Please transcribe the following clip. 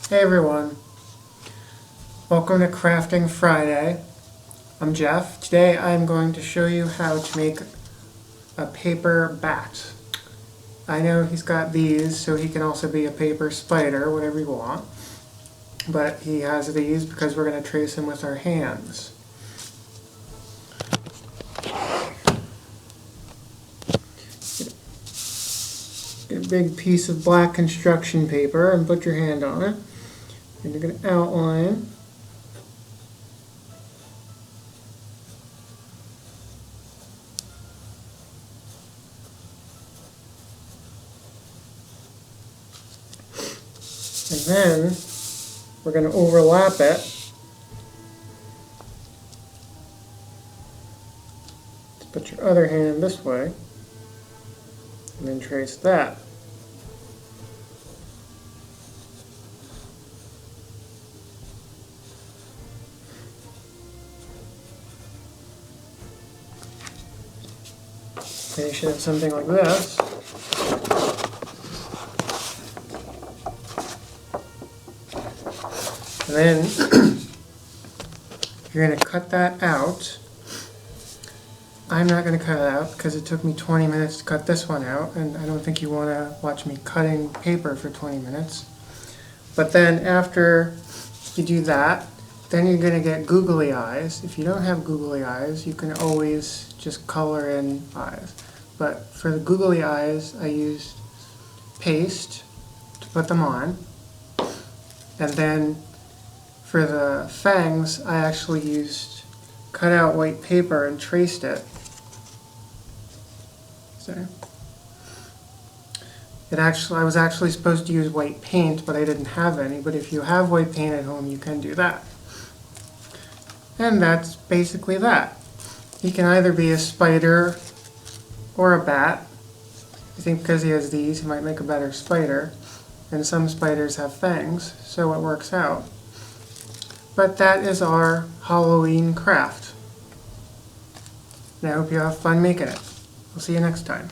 Hey everyone, welcome to Crafting Friday. I'm Jeff. Today I'm going to show you how to make a paper bat. I know he's got these, so he can also be a paper spider, whatever you want. But he has these because we're going to trace him with our hands. Get a big piece of black construction paper and put your hand on it. And you're going to outline. And then we're going to overlap it. Put your other hand this way. And then trace that. Then you should have something like this. And then you're going to cut that out. I'm not going to cut it out because it took me 20 minutes to cut this one out, and I don't think you want to watch me cutting paper for 20 minutes. But then after you do that, then you're going to get googly eyes. If you don't have googly eyes, you can always just color in eyes. But for the googly eyes, I used paste to put them on. And then for the fangs, I actually used cut out white paper and traced it. So I was actually supposed to use white paint, but I didn't have any. But if you have white paint at home, you can do that. And that's basically that. He can either be a spider or a bat. I think because he has these, he might make a better spider. And some spiders have fangs, so it works out. But that is our Halloween craft. And I hope you have fun making it. We'll see you next time.